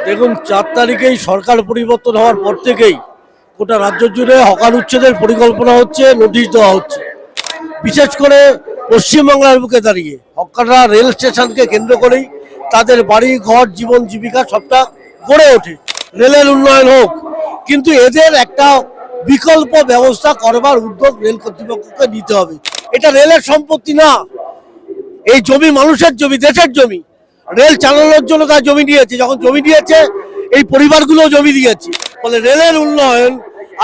দেখুন, 4 তারিখেই সরকার পরিবর্তন হওয়ার পর থেকেই গোটা রাজ্য জুড়ে হকার উচ্ছেদের পরিকল্পনা হচ্ছে, নোটিশ দেওয়া হচ্ছে। বিশেষ করে পশ্চিমবাংলার বুকে দাঁড়িয়ে হকাররা রেল স্টেশনকে কেন্দ্র করেই তাদের বাড়ি ঘর জীবন জীবিকা সবটা গড়ে ওঠে। রেলের উন্নয়ন হোক, কিন্তু এদের একটা বিকল্প ব্যবস্থা করবার উদ্যোগ রেল কর্তৃপক্ষকে নিতে হবে। এটা রেলের সম্পত্তি না, এই জমি মানুষের জমি, দেশের জমি। রেল চালানোর জন্য তার জমি দিয়েছে, যখন জমি দিয়েছে এই পরিবারগুলো জমি দিয়েছে। ফলে রেলের উন্নয়ন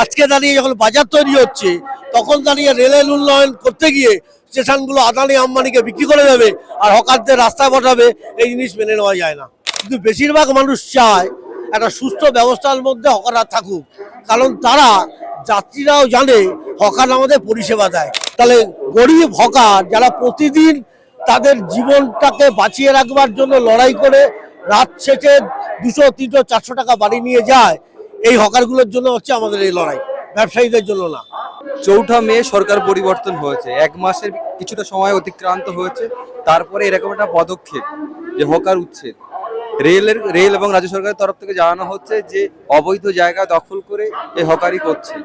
আজকে দাঁড়িয়ে যখন বাজার তৈরি হচ্ছে, তখন দাঁড়িয়ে রেলের উন্নয়ন করতে গিয়ে স্টেশনগুলো আদানি আম্বানিকে বিক্রি করে দেবে আর হকারদের রাস্তায় বসাবে, এই জিনিস মেনে নেওয়া যায় না। কিন্তু বেশিরভাগ মানুষ চায় একটা সুস্থ ব্যবস্থার মধ্যে হকাররা থাকুক, কারণ তারা যাত্রীরাও জানে হকার আমাদের পরিষেবা দেয়। তাহলে গরিব হকার যারা প্রতিদিন তাদের জীবনটাকে বাঁচিয়ে রাখবার জন্য লড়াই করে রাত শেষে 200, 300, 400 টাকা বাড়ি নিয়ে যায়, এই হকারগুলোর জন্য হচ্ছে আমাদের এই লড়াই, ব্যবসায়ীদের জন্য না। 4 মে সরকার পরিবর্তন হয়েছে, 1 মাসের কিছুটা সময় অতিক্রান্ত হয়েছে, তারপরে এরকম একটা পদক্ষেপ যে হকার উচ্ছেদ। রেল এবং রাজ্য সরকারের তরফ থেকে জানানো হচ্ছে যে অবৈধ জায়গা দখল করে এই হকারি করছে।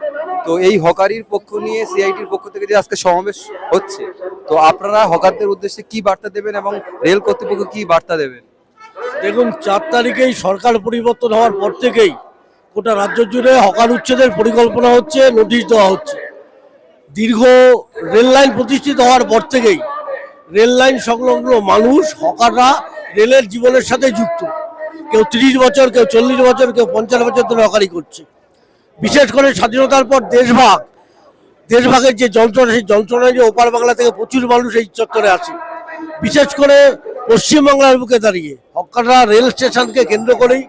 তো এই হকারির পক্ষ নিয়ে সিআইটির পক্ষ থেকে যে আজকে সমাবেশ হচ্ছে, তো আপনারা হকারদের উদ্দেশ্যে কি বার্তা দেবেন এবং রেল কর্তৃপক্ষ কি বার্তা দেবেন? দেখুন, 4 তারিখেই সরকার পরিবর্তন হওয়ার পর থেকেই গোটা রাজ্য জুড়ে হকার উচ্ছেদের পরিকল্পনা হচ্ছে, নোটিশ দেওয়া হচ্ছে। দীর্ঘ রেল লাইন প্রতিষ্ঠিত হওয়ার পর থেকেই রেল লাইন সংলগ্ন মানুষ, হকাররা রেলের জীবনের সাথে যুক্ত। কেউ 30 বছর, কেউ 40 বছর, কেউ 50 বছর ধরে হকারি করছে। বিশেষ করে স্বাধীনতার পর দেশভাগের যে যন্ত্রণা, সেই যন্ত্রণায় যে ওপার বাংলা থেকে প্রচুর মানুষ এই চত্বরে আসে। বিশেষ করে পশ্চিমবাংলার বুকে দাঁড়িয়ে হকাররা রেল স্টেশনকে কেন্দ্র করেই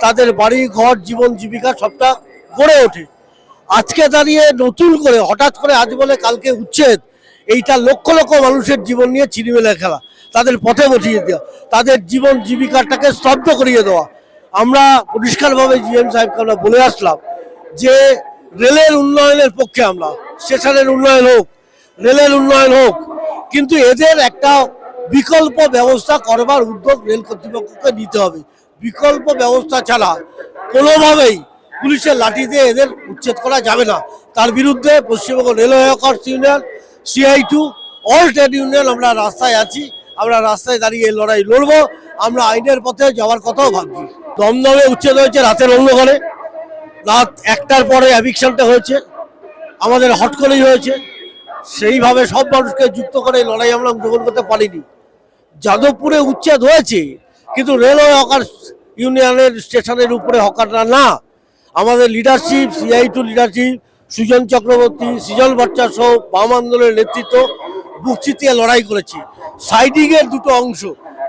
তাদের বাড়ি ঘর জীবন জীবিকা সবটা গড়ে ওঠে। আজকে দাঁড়িয়ে নতুন করে হঠাৎ করে আজ বলে কালকে উচ্ছেদ, এইটা লক্ষ লক্ষ মানুষের জীবন নিয়ে ছিনিমিলে খেলা, তাদের পথে বসিয়ে দেওয়া, তাদের জীবন জীবিকাটাকে স্তব্ধ করিয়ে দেওয়া। আমরা পরিষ্কারভাবে জিএম সাহেবকে আমরা বলে আসলাম যে রেলের উন্নয়নের পক্ষে আমরা, স্টেশনের উন্নয়ন হোক, রেলের উন্নয়ন হোক, কিন্তু এদের একটা বিকল্প ব্যবস্থা করবার উদ্যোগ রেল কর্তৃপক্ষকে নিতে হবে। বিকল্প ব্যবস্থা ছাড়া কোনোভাবেই পুলিশের লাঠি দিয়ে এদের উচ্ছেদ করা যাবে না। তার বিরুদ্ধে Paschimbanga railway hawkers union, CI2, all trade union আমরা রাস্তায় আছি। আমরা রাস্তায় দাঁড়িয়ে এই লড়াই লড়বো। আমরা আইনের পথে যাওয়ার কথাও ভাবছি। দমদমে উচ্ছেদ হয়েছে রাতের অন্ধকারে, রাত 1টার পরে অ্যাভিকশনটা হয়েছে, আমাদের হট করেই হয়েছে। সেইভাবে সব মানুষকে যুক্ত করে এই লড়াই আমরা অংশগ্রহণ করতে পারিনি। যাদবপুরে উচ্ছেদ হয়েছে, কিন্তু রেলওয়ে হকার ইউনিয়নের স্টেশনের উপরে হকাররা না। আমাদের leadership, CI2 leadership, Sujan Chakraborty, Srijan Bhattacharya সহ বাম আন্দোলনের নেতৃত্ব বুক চিতিয়ে লড়াই করেছি। সাইডিংয়ের দুটো অংশ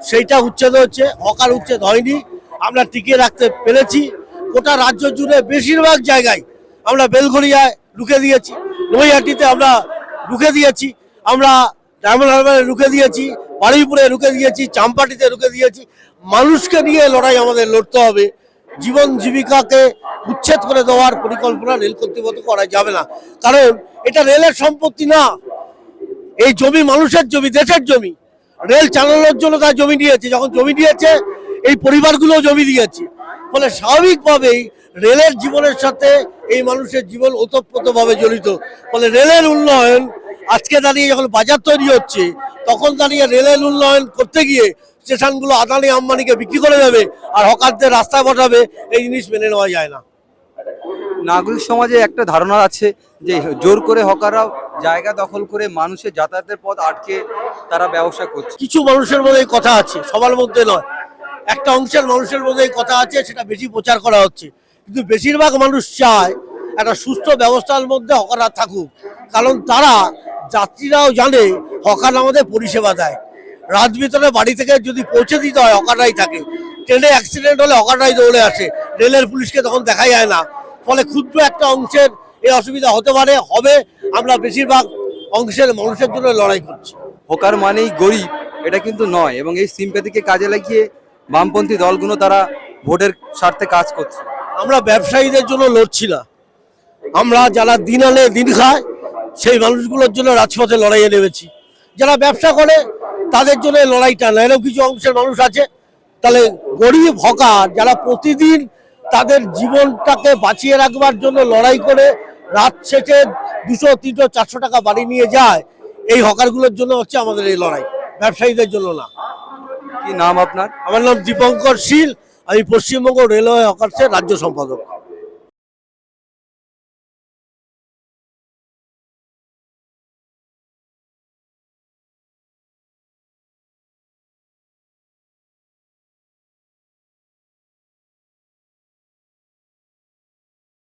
সেইটা উচ্ছেদ হচ্ছে, হকার উচ্ছেদ হয়নি। আমরা টিকিয়ে রাখতে পেরেছি। গোটা রাজ্য জুড়ে বেশিরভাগ জায়গায় আমরা বেলঘরিয়ায় রুখে দিয়েছি, নৈহাটিতে আমরা রুখে দিয়েছি, আমরা ডায়মন্ড হারবারে রুখে দিয়েছি, বারুইপুরে রুখে দিয়েছি, চাম্পাটিতে রুখে দিয়েছি। মানুষকে নিয়ে লড়াই আমাদের লড়তে হবে। জীবন জীবিকাকে উচ্ছেদ করে দেওয়ার পরিকল্পনা রেল কর্তৃপক্ষ করা যাবে না, কারণ এটা রেলের সম্পত্তি না, এই জমি মানুষের জমি, দেশের জমি। রেল চালানোর জন্য তার জমি দিয়েছে, যখন জমি দিয়েছে এই পরিবারগুলো জমি দিয়েছে। ফলে স্বাভাবিকভাবেই রেলের জীবনের সাথে এই মানুষের জীবন ওতপ্রোতভাবে জড়িত। ফলে রেলের উন্নয়ন আজকে দাঁড়িয়ে যখন বাজার তৈরি হচ্ছে, তখন দাঁড়িয়ে রেলের উন্নয়ন করতে গিয়ে স্টেশনগুলো আদানি আম্বানিকে বিক্রি করে দেবে আর হকারদের রাস্তায় বসাবে, এই জিনিস মেনে নেওয়া যায় না। নাগরিক সমাজে একটা ধারণা আছে যে জোর করে হকাররা জায়গা দখল করে মানুষের যাতায়াতের পথ আটকে তারা ব্যবসা করছে। কিছু মানুষের মধ্যে এই কথা আছে, সবার মধ্যে নয়। একটা অংশের মানুষের মধ্যে এই কথা আছে, সেটা বেশি প্রচার করা হচ্ছে। কিন্তু বেশিরভাগ মানুষ চায় একটা সুস্থ ব্যবস্থার মধ্যে হকাররা থাকুক, কারণ তারা যাত্রীরাও জানে হকার আমাদের পরিষেবা দেয়। রাত ভিতরে বাড়ি থেকে যদি পৌঁছে দিতে হয়, হকাররাই থাকে। ট্রেনে অ্যাক্সিডেন্ট হলে হকাররাই দৌড়ে আসে, রেলের পুলিশকে তখন দেখা যায় না। ফলে ক্ষুদ্র একটা অংশের এই অসুবিধা হতে পারে, হবে। আমরা বেশিরভাগ অংশের মানুষের জন্য লড়াই করছি। হকার মানেই গরিব, এটা কিন্তু নয়, এবং এই সিম্প্যাথিকে কাজে লাগিয়ে বামপন্থী দলগুলো তারা ভোটের স্বার্থে কাজ করছে। আমরা ব্যবসায়ীদের জন্য লড়ছি না, আমরা যারা দিন আনে দিন খায় সেই মানুষগুলোর জন্য রাজপথে লড়াইয়ে নেমেছি। যারা ব্যবসা করে তাদের জন্য লড়াইটা না। এরকম কিছু অংশের মানুষ আছে তাহলে গরিব হকার যারা প্রতিদিন তাদের জীবনটাকে বাঁচিয়ে রাখবার জন্য লড়াই করে রাত শেষে 200, 300, 400 টাকা বাড়ি নিয়ে যায়, এই হকারগুলোর জন্য হচ্ছে আমাদের এই লড়াই, ব্যবসায়ীদের জন্য না। কি নাম আপনার? আমার নাম দীপঙ্কর শীল, আমি পশ্চিমবঙ্গ রেলওয়ে হকার্সের রাজ্য সম্পাদক।